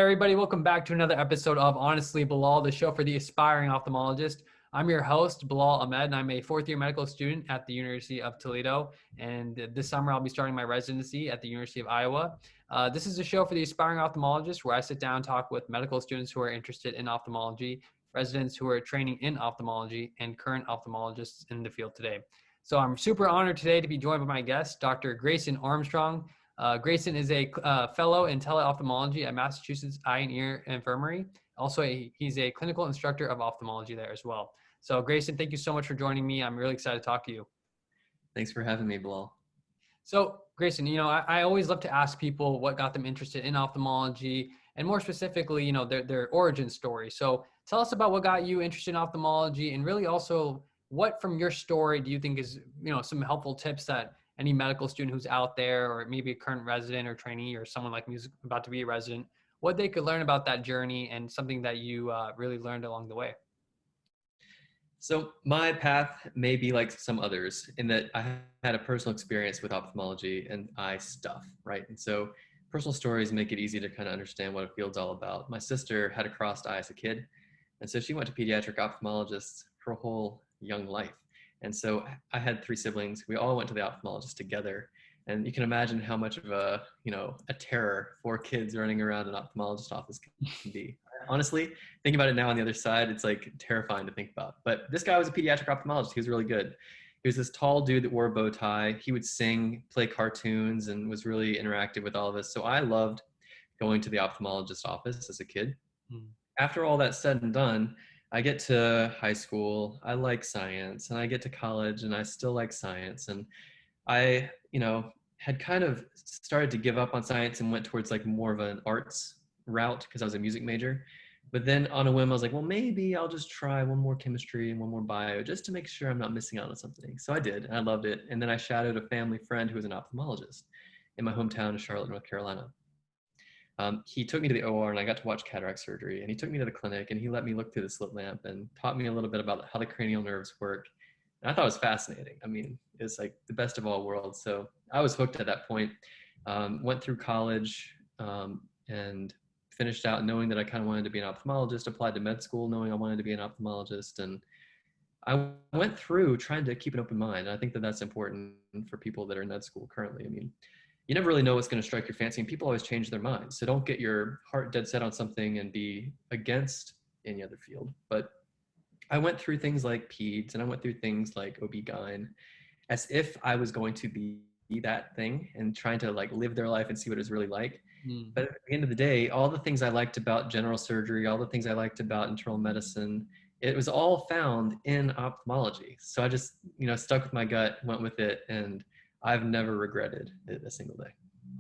everybody. Welcome back to another episode of Honestly Bilal, the show for the aspiring ophthalmologist. I'm your host, Bilal Ahmed, and I'm a fourth-year medical student at the University of Toledo. And this summer, I'll be starting my residency at the University of Iowa. This is a show for the aspiring ophthalmologist where I sit down and talk with medical students who are interested in ophthalmology, residents who are training in ophthalmology, and current ophthalmologists in the field today. So I'm super honored today to be joined by my guest, Dr. Grayson Armstrong. Grayson is a fellow in teleophthalmology at Massachusetts Eye and Ear Infirmary. Also, he's a clinical instructor of ophthalmology there as well. So Grayson, thank you so much for joining me. I'm really excited to talk to you. Thanks for having me, Bilal. So Grayson, I always love to ask people what got them interested in ophthalmology and more specifically, their origin story. So tell us about what got you interested in ophthalmology and really also what from your story do you think is, some helpful tips that any medical student who's out there or maybe a current resident or trainee or someone like me who's about to be a resident, what they could learn about that journey and something that you really learned along the way? So my path may be like some others in that I had a personal experience with ophthalmology and eye stuff, right? And so personal stories make it easy to kind of understand what a field's all about. My sister had a crossed eye as a kid, and so she went to pediatric ophthalmologists her whole young life. And so I had 3 siblings. We all went to the ophthalmologist together. And you can imagine how much of a terror 4 kids running around an ophthalmologist office can be. Honestly, thinking about it now on the other side, it's like terrifying to think about. But this guy was a pediatric ophthalmologist. He was really good. He was this tall dude that wore a bow tie. He would sing, play cartoons, and was really interactive with all of us. So I loved going to the ophthalmologist office as a kid. After all that said and done, I get to high school, I like science, and I get to college and I still like science. And I, had kind of started to give up on science and went towards like more of an arts route because I was a music major. But then on a whim, I was like, well, maybe I'll just try one more chemistry and one more bio just to make sure I'm not missing out on something. So I did, and I loved it. And then I shadowed a family friend who was an ophthalmologist in my hometown of Charlotte, North Carolina. He took me to the OR and I got to watch cataract surgery, and he took me to the clinic and he let me look through the slit lamp and taught me a little bit about how the cranial nerves work. And I thought it was fascinating. I mean, it's like the best of all worlds. So I was hooked at that point. Went through college and finished out knowing that I kind of wanted to be an ophthalmologist, applied to med school knowing I wanted to be an ophthalmologist. And I went through trying to keep an open mind. And I think that that's important for people that are in med school currently. I mean, you never really know what's going to strike your fancy, and people always change their minds. So don't get your heart dead set on something and be against any other field. But I went through things like peds and I went through things like OB-GYN as if I was going to be that thing and trying to like live their life and see what it was really like. But at the end of the day, all the things I liked about general surgery, all the things I liked about internal medicine, it was all found in ophthalmology. So I just, stuck with my gut, went with it, and I've never regretted it a single day.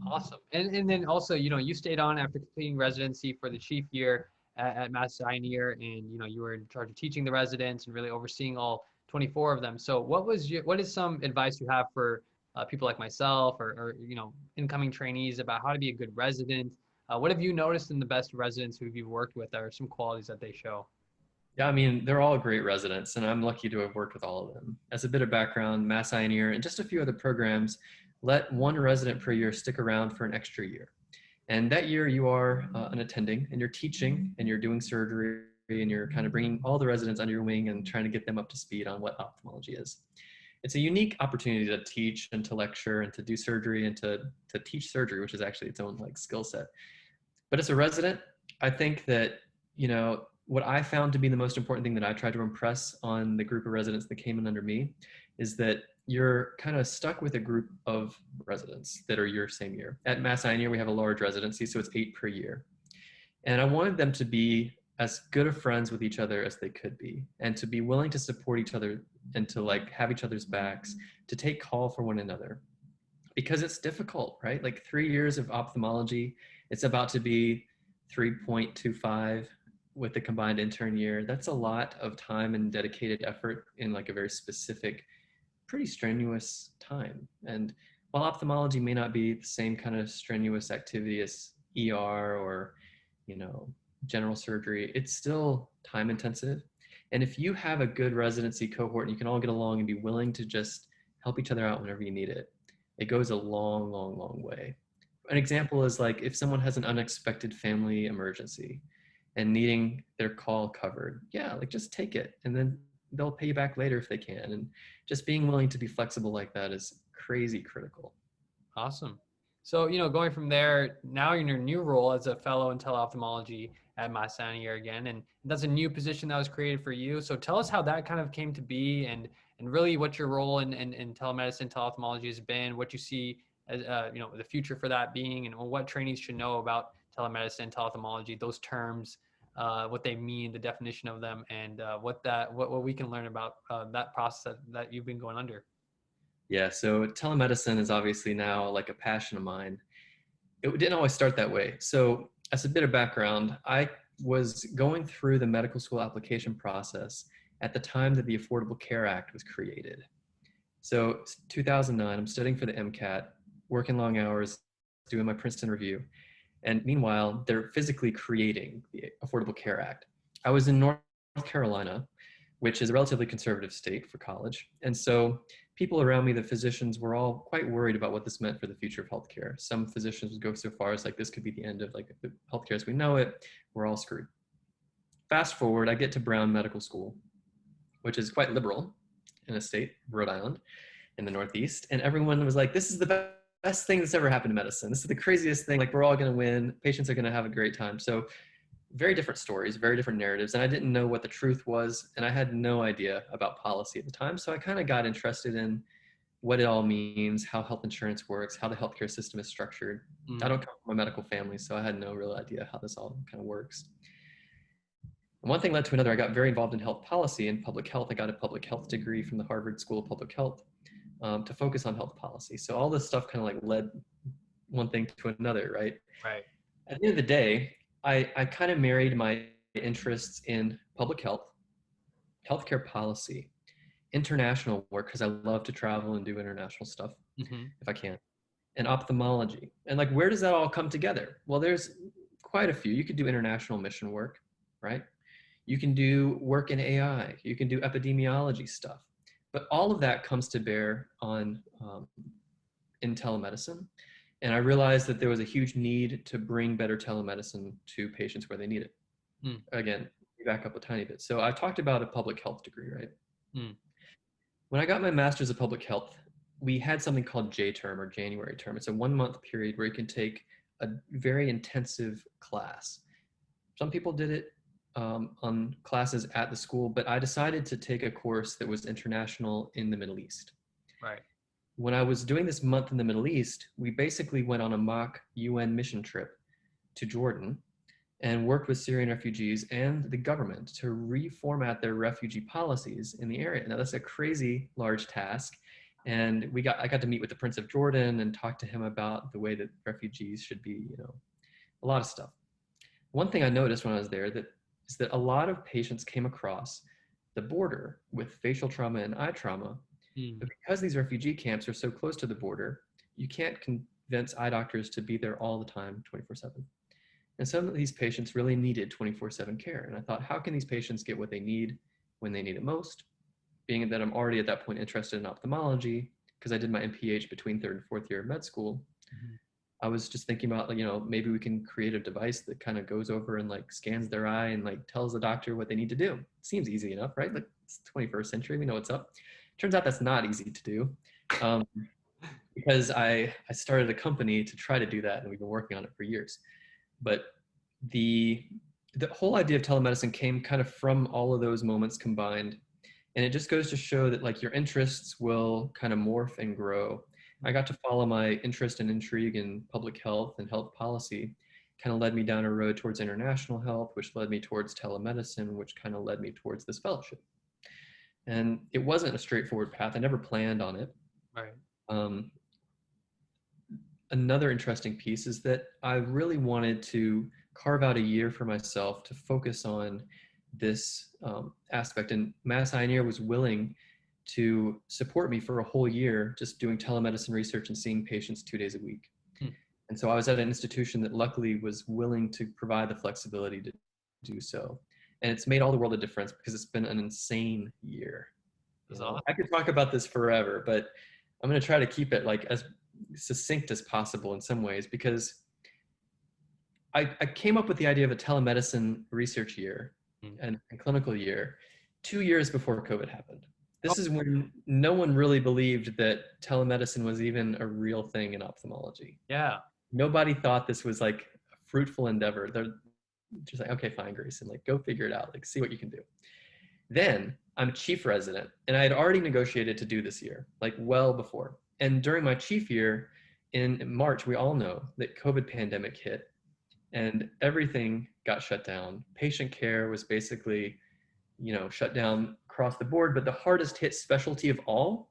Awesome. And then also, you stayed on after completing residency for the chief year at Mass Eye and Ear, and you were in charge of teaching the residents and really overseeing all 24 of them. So what is some advice you have for people like myself or incoming trainees about how to be a good resident? What have you noticed in the best residents who you've worked with are some qualities that they show? Yeah, I mean, they're all great residents, and I'm lucky to have worked with all of them. As a bit of background, Mass Eye and Ear and just a few other programs let 1 resident per year stick around for an extra year. And that year you are an attending and you're teaching and you're doing surgery and you're kind of bringing all the residents under your wing and trying to get them up to speed on what ophthalmology is. It's a unique opportunity to teach and to lecture and to do surgery and to teach surgery, which is actually its own like skill set. But as a resident, I think that, what I found to be the most important thing that I tried to impress on the group of residents that came in under me is that you're kind of stuck with a group of residents that are your same year. At Mass Eye and Ear, we have a large residency, so it's 8 per year. And I wanted them to be as good of friends with each other as they could be, and to be willing to support each other and to like have each other's backs, to take call for one another. Because it's difficult, right? Like 3 years of ophthalmology, it's about to be 3.25 with the combined intern year. That's a lot of time and dedicated effort in like a very specific, pretty strenuous time. And while ophthalmology may not be the same kind of strenuous activity as ER or, general surgery, it's still time intensive. And if you have a good residency cohort and you can all get along and be willing to just help each other out whenever you need it, it goes a long, long, long way. An example is like if someone has an unexpected family emergency and needing their call covered, yeah, like just take it and then they'll pay you back later if they can. And just being willing to be flexible like that is crazy critical. Awesome. So, going from there, now you're in your new role as a fellow in teleophthalmology at Mount Sinai again, and that's a new position that was created for you. So tell us how that kind of came to be, and really what your role in telemedicine, teleophthalmology has been, what you see as, the future for that being, and what trainees should know about telemedicine, teleophthalmology, those terms, what they mean, the definition of them, and what we can learn about that process that you've been going under. Yeah, so telemedicine is obviously now like a passion of mine. It didn't always start that way. So, as a bit of background, I was going through the medical school application process at the time that the Affordable Care Act was created. So, 2009, I'm studying for the MCAT, working long hours, doing my Princeton review. And meanwhile, they're physically creating the Affordable Care Act. I was in North Carolina, which is a relatively conservative state for college. And so people around me, the physicians, were all quite worried about what this meant for the future of healthcare. Some physicians would go so far as like, this could be the end of like healthcare as we know it. We're all screwed. Fast forward, I get to Brown Medical School, which is quite liberal in a state, Rhode Island, in the Northeast. And everyone was like, this is the best thing that's ever happened to medicine. This is the craziest thing. Like, we're all going to win. Patients are going to have a great time. So very different stories, very different narratives. And I didn't know what the truth was. And I had no idea about policy at the time. So I kind of got interested in what it all means, how health insurance works, how the healthcare system is structured. I don't come from a medical family, so I had no real idea how this all kind of works. And one thing led to another. I got very involved in health policy and public health. I got a public health degree from the Harvard School of Public Health to focus on health policy. So all this stuff kind of like led one thing to another, right? Right. At the end of the day, I kind of married my interests in public health, healthcare policy, international work, because I love to travel and do international stuff if I can, and ophthalmology. And like, where does that all come together? Well, there's quite a few. You could do international mission work, right? You can do work in AI. You can do epidemiology stuff. But all of that comes to bear on in telemedicine. And I realized that there was a huge need to bring better telemedicine to patients where they need it. Again, back up a tiny bit. So I talked about a public health degree, right? When I got my master's of public health, we had something called J-term or January term. It's a 1-month period where you can take a very intensive class. Some people did it on classes at the school, but I decided to take a course that was international in the Middle East. Right. When I was doing this month in the Middle East, we basically went on a mock UN mission trip to Jordan and worked with Syrian refugees and the government to reformat their refugee policies in the area. Now that's a crazy large task. And I got to meet with the Prince of Jordan and talk to him about the way that refugees should be, a lot of stuff. One thing I noticed when I was there is that a lot of patients came across the border with facial trauma and eye trauma. But because these refugee camps are so close to the border, you can't convince eye doctors to be there all the time, 24/7. And some of these patients really needed 24/7 care. And I thought, how can these patients get what they need when they need it most? Being that I'm already at that point interested in ophthalmology, because I did my MPH between 3rd and 4th year of med school, I was just thinking about, maybe we can create a device that kind of goes over and like scans their eye and like tells the doctor what they need to do. Seems easy enough, right? Like, it's 21st century, we know what's up. Turns out that's not easy to do, because I started a company to try to do that, and we've been working on it for years. But the whole idea of telemedicine came kind of from all of those moments combined, and it just goes to show that like your interests will kind of morph and grow. I got to follow my interest and intrigue in public health and health policy, kind of led me down a road towards international health, which led me towards telemedicine, which kind of led me towards this fellowship. And it wasn't a straightforward path. I never planned on it. Right. Another interesting piece is that I really wanted to carve out a year for myself to focus on this aspect. And Mass Eye was willing to support me for a whole year, just doing telemedicine research and seeing patients 2 days a week. And so I was at an institution that luckily was willing to provide the flexibility to do so. And it's made all the world a difference because it's been an insane year. Awesome. I could talk about this forever, but I'm going to try to keep it like as succinct as possible in some ways, because I came up with the idea of a telemedicine research year and clinical year 2 years before COVID happened. This is when no one really believed that telemedicine was even a real thing in ophthalmology. Yeah. Nobody thought this was like a fruitful endeavor. They're just like, okay, fine, Grayson, like go figure it out, like see what you can do. Then I'm chief resident, and I had already negotiated to do this year, like well before. And during my chief year in March, we all know that COVID pandemic hit and everything got shut down. Patient care was basically, shut down across the board. But the hardest hit specialty of all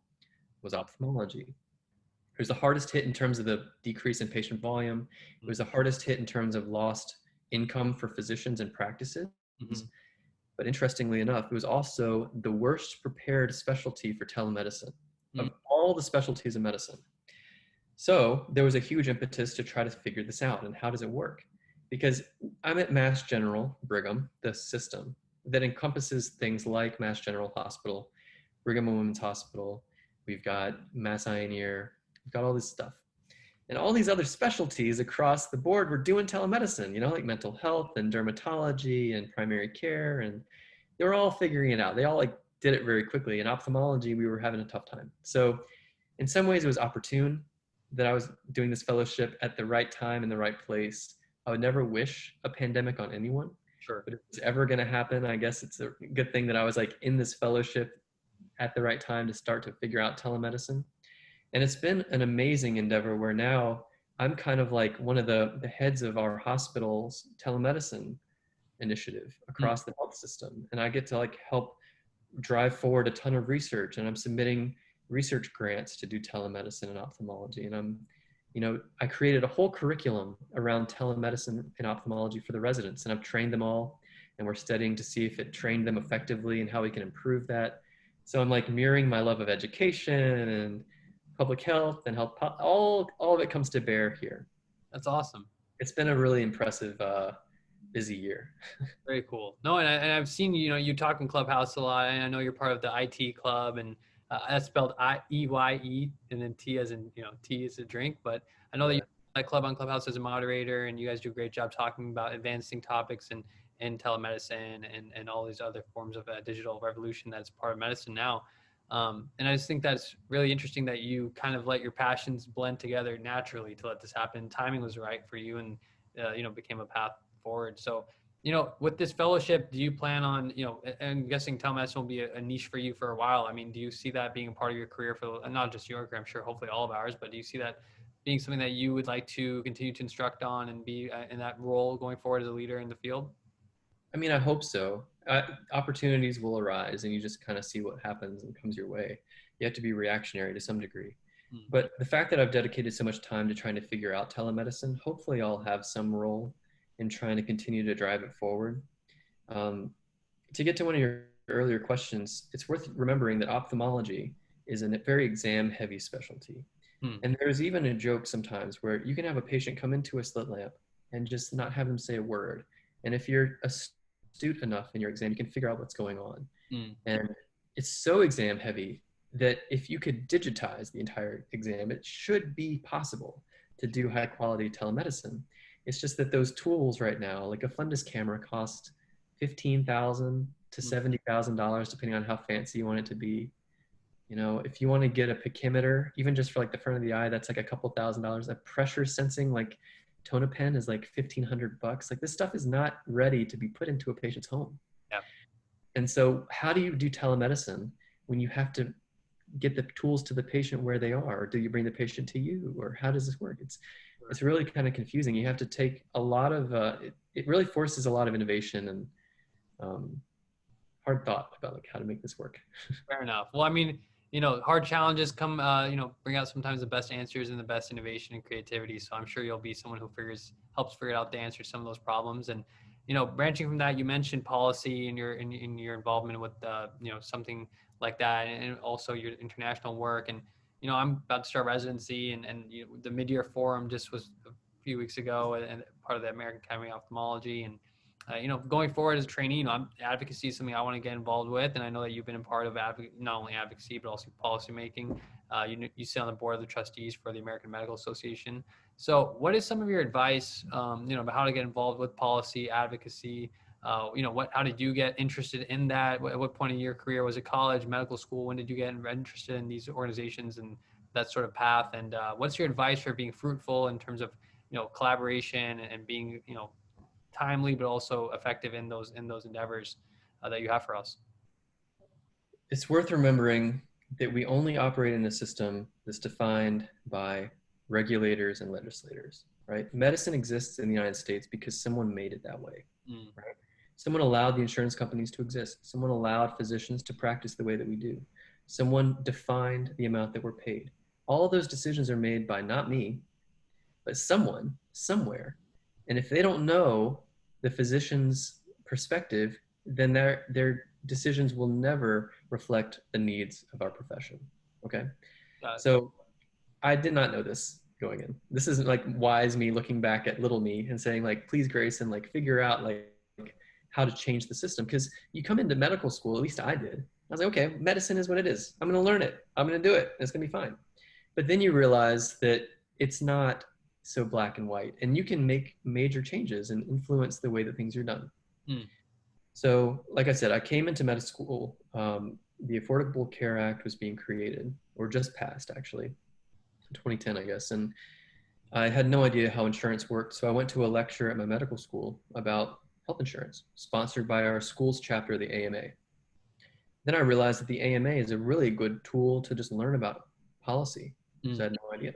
was ophthalmology. It was the hardest hit in terms of the decrease in patient volume. It was the hardest hit in terms of lost income for physicians and practices. Mm-hmm. But interestingly enough, it was also the worst prepared specialty for telemedicine of all the specialties of medicine. So there was a huge impetus to try to figure this out. And how does it work? Because I'm at Mass General Brigham, the system that encompasses things like Mass General Hospital, Brigham and Women's Hospital. We've got Mass Eye and Ear. We've got all this stuff. And all these other specialties across the board were doing telemedicine, like mental health and dermatology and primary care. And they were all figuring it out. They all did it very quickly. In ophthalmology, we were having a tough time. So in some ways it was opportune that I was doing this fellowship at the right time in the right place. I would never wish a pandemic on anyone. Sure. But if it's ever going to happen, I guess it's a good thing that I was in this fellowship at the right time to start to figure out telemedicine. And it's been an amazing endeavor where now I'm kind of like one of the heads of our hospital's telemedicine initiative across the health system. And I get to help drive forward a ton of research, and I'm submitting research grants to do telemedicine in ophthalmology. And I created a whole curriculum around telemedicine in ophthalmology for the residents, and I've trained them all, and we're studying to see if it trained them effectively and how we can improve that. So I'm mirroring my love of education and public health and health, all of it comes to bear here. That's awesome. It's been a really impressive, busy year. Very cool. No, and I've seen, you talk in Clubhouse a lot, and I know you're part of the IT club, and that's spelled EYE, and then T as in, T is a drink. But I know that you that club on Clubhouse as a moderator, and you guys do a great job talking about advancing topics and telemedicine and all these other forms of digital revolution that's part of medicine now. And I just think that's really interesting that you kind of let your passions blend together naturally to let this happen. Timing was right for you, and became a path forward. So, with this fellowship, do you plan on, and I'm guessing telemedicine will be a niche for you for a while. I mean, do you see that being a part of your career for not just your career, I'm sure hopefully all of ours, but do you see that being something that you would like to continue to instruct on and be in that role going forward as a leader in the field? I mean, I hope so. Opportunities will arise, and you just kind of see what happens and comes your way. You have to be reactionary to some degree. But the fact that I've dedicated so much time to trying to figure out telemedicine, hopefully I'll have some role in trying to continue to drive it forward. To get to one of your earlier questions, it's worth remembering that ophthalmology is a very exam-heavy specialty. And there's even a joke sometimes where you can have a patient come into a slit lamp and just not have them say a word. And if you're astute enough in your exam, you can figure out what's going on. And it's so exam heavy that if you could digitize the entire exam, it should be possible to do high quality telemedicine. It's just that those tools right now, like a fundus camera, cost $15,000 to $70,000, depending on how fancy you want it to be. If you want to get a pachymeter, even just for the front of the eye, that's a couple $1,000s. A pressure sensing Tonapen is $1,500. This stuff is not ready to be put into a patient's home. Yeah. And so how do you do telemedicine when you have to get the tools to the patient where they are? Or do you bring the patient to you? Or how does this work? It's really kind of confusing. You have to take a lot of, it really forces a lot of innovation and hard thought about how to make this work. Fair enough. Well, I mean, hard challenges come, bring out sometimes the best answers and the best innovation and creativity. So I'm sure you'll be someone who helps figure out the answer to some of those problems. And, branching from that, you mentioned policy and your involvement with, something like that, and also your international work. And, I'm about to start residency, and the mid-year forum just was a few weeks ago, and part of the American Academy of Ophthalmology. And going forward as a trainee, advocacy is something I want to get involved with, and I know that you've been a part of not only advocacy but also policy making. You sit on the board of the trustees for the American Medical Association. So, what is some of your advice, about how to get involved with policy advocacy? How did you get interested in that? At what point in your career, was it college, medical school? When did you get interested in these organizations and that sort of path? And what's your advice for being fruitful in terms of collaboration and being timely but also effective in those endeavors that you have for us? It's worth remembering that we only operate in a system that's defined by regulators and legislators, right? Medicine exists in the United States because someone made it that way, right? Someone allowed the insurance companies to exist. Someone allowed physicians to practice the way that we do. Someone defined the amount that we're paid. All of those decisions are made by not me, but someone, somewhere. And if they don't know the physician's perspective, then their decisions will never reflect the needs of our profession. Okay. So I did not know this going in. This isn't like wise me looking back at little me and saying like, please Grayson, like figure out like how to change the system. Because you come into medical school, at least I did. I was like, okay, medicine is what it is. I'm going to learn it. I'm going to do it. It's going to be fine. But then you realize that it's not so black and white, and you can make major changes and influence the way that things are done. So like I said, I came into medical school. The Affordable Care Act was being created, or just passed actually, 2010, I guess. And I had no idea how insurance worked. So I went to a lecture at my medical school about health insurance, sponsored by our school's chapter of the AMA. Then I realized that the AMA is a really good tool to just learn about policy. So I had no idea.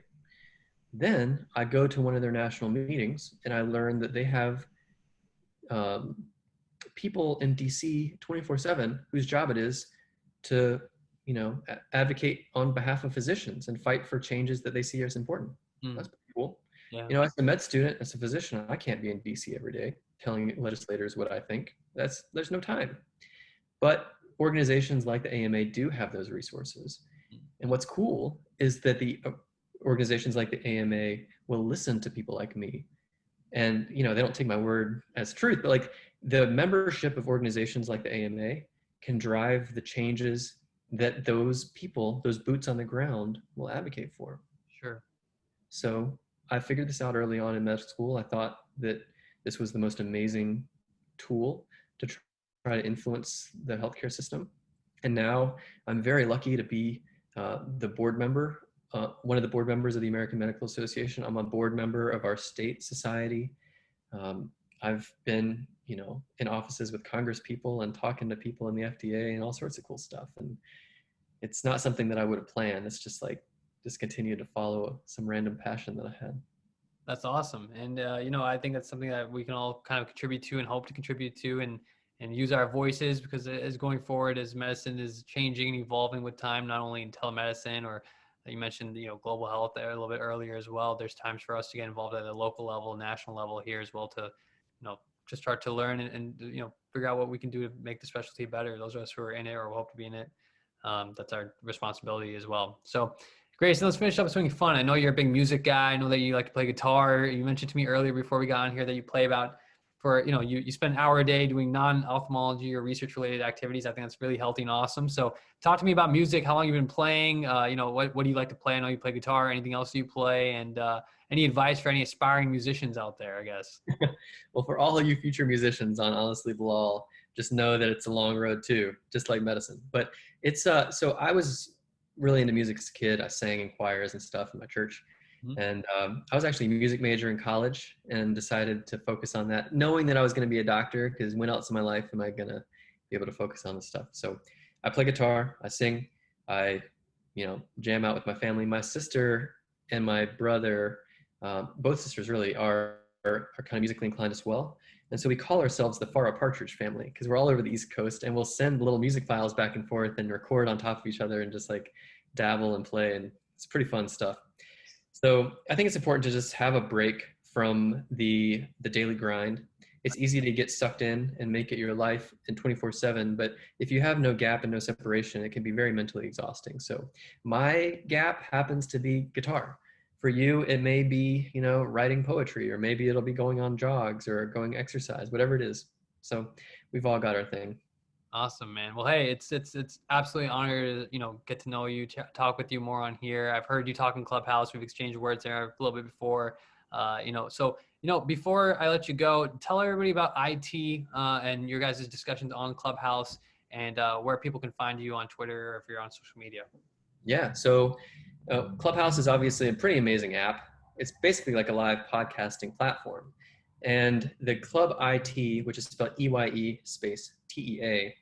Then I go to one of their national meetings and I learned that they have people in DC 24/7 whose job it is to, advocate on behalf of physicians and fight for changes that they see as important. That's pretty cool. Yeah. As a med student, as a physician, I can't be in DC every day telling legislators what I think. There's no time. But organizations like the AMA do have those resources. And what's cool is that the organizations like the AMA will listen to people like me. And, they don't take my word as truth, but like the membership of organizations like the AMA can drive the changes that those people, those boots on the ground, will advocate for. Sure. So I figured this out early on in medical school. I thought that this was the most amazing tool to try to influence the healthcare system. And now I'm very lucky to be the board member, one of the board members of the American Medical Association. I'm a board member of our state society. I've been, in offices with Congress people and talking to people in the FDA and all sorts of cool stuff. And it's not something that I would have planned. It's just continue to follow some random passion that I had. That's awesome. And, I think that's something that we can all kind of contribute to and hope to contribute to and use our voices, because as going forward, as medicine is changing and evolving with time, not only in telemedicine or you mentioned, global health there a little bit earlier as well. There's times for us to get involved at the local level, national level here as well to, just start to learn and figure out what we can do to make the specialty better. Those of us who are in it or hope to be in it, that's our responsibility as well. So Grayson, let's finish up with something fun. I know you're a big music guy. I know that you like to play guitar. You mentioned to me earlier before we got on here that you play you spend an hour a day doing non-ophthalmology or research-related activities. I think that's really healthy and awesome. So talk to me about music. How long you've been playing? What do you like to play? I know you play guitar. Anything else you play? And any advice for any aspiring musicians out there, I guess? Well, for all of you future musicians on Honestly Bilal, just know that it's a long road too, just like medicine. But it's so I was really into music as a kid. I sang in choirs and stuff in my church. And I was actually a music major in college and decided to focus on that, knowing that I was going to be a doctor, because when else in my life am I going to be able to focus on this stuff? So I play guitar, I sing, I, jam out with my family. My sister and my brother, both sisters really are kind of musically inclined as well. And so we call ourselves the Far Partridge family, because we're all over the East Coast, and we'll send little music files back and forth and record on top of each other and just like dabble and play. And it's pretty fun stuff. So I think it's important to just have a break from the daily grind. It's easy to get sucked in and make it your life in 24/7, but if you have no gap and no separation, it can be very mentally exhausting. So my gap happens to be guitar. For you, it may be, writing poetry, or maybe it'll be going on jogs or going exercise, whatever it is. So we've all got our thing. Awesome, man. Well, hey, it's absolutely an honor to get to know you, talk with you more on here. I've heard you talk in Clubhouse. We've exchanged words there a little bit before. So before I let you go, tell everybody about IT and your guys' discussions on Clubhouse and where people can find you on Twitter or if you're on social media. Yeah. So Clubhouse is obviously a pretty amazing app. It's basically like a live podcasting platform. And the Club IT, which is spelled EYE space TEA,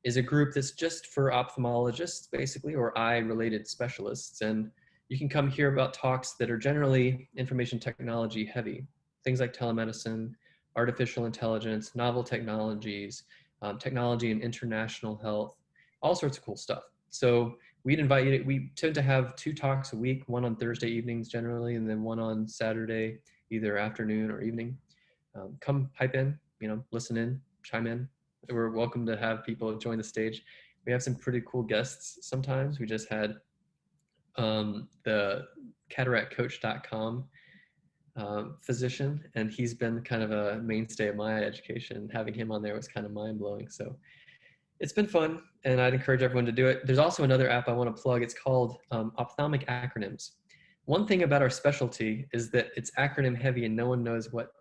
is a group that's just for ophthalmologists, basically, or eye-related specialists. And you can come hear about talks that are generally information technology heavy, things like telemedicine, artificial intelligence, novel technologies, technology and international health, all sorts of cool stuff. So we'd invite you we tend to have 2 talks a week, one on Thursday evenings generally, and then one on Saturday, either afternoon or evening. Come pipe in, listen in, chime in. We're welcome to have people join the stage. We have some pretty cool guests sometimes. We just had the cataractcoach.com physician, and he's been kind of a mainstay of my education. Having him on there was kind of mind-blowing. So it's been fun, and I'd encourage everyone to do it. There's also another app I want to plug. It's called Ophthalmic Acronyms. One thing about our specialty is that it's acronym heavy and no one knows what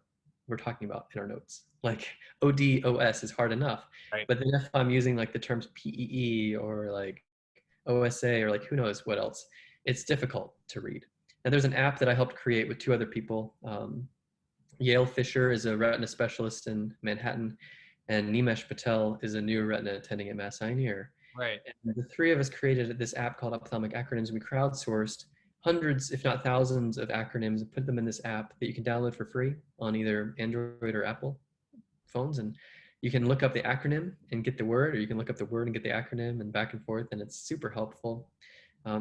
we're talking about in our notes. Like ODOS is hard enough, right. But then if I'm using like the terms PEE or like OSA or like who knows what else, it's difficult to read. And there's an app that I helped create with 2 other people. Yale Fisher is a retina specialist in Manhattan, and Nimesh Patel is a new retina attending at Mass Eye. Right. And the 3 of us created this app called Ophthalmic Acronyms. We crowdsourced hundreds, if not thousands, of acronyms and put them in this app that you can download for free on either Android or Apple phones. And you can look up the acronym and get the word, or you can look up the word and get the acronym, and back and forth. And it's super helpful.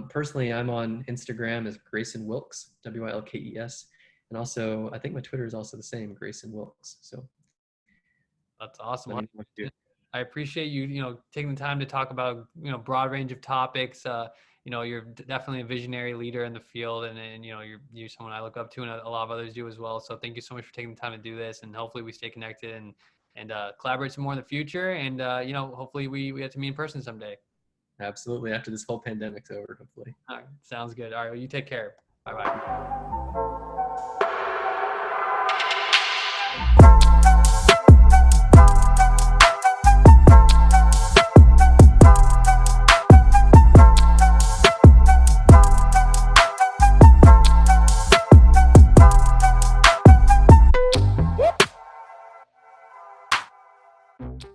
Personally, I'm on Instagram as Grayson Wilkes, WILKES. And also, I think my Twitter is also the same, Grayson Wilkes. So that's awesome. I appreciate you, taking the time to talk about, broad range of topics. You're definitely a visionary leader in the field, and you're someone I look up to, and a lot of others do as well. So thank you so much for taking the time to do this, and hopefully we stay connected and collaborate some more in the future. And, hopefully we get to meet in person someday. Absolutely. After this whole pandemic's over, hopefully. All right. Sounds good. All right. Well, you take care. Bye-bye. Thank you.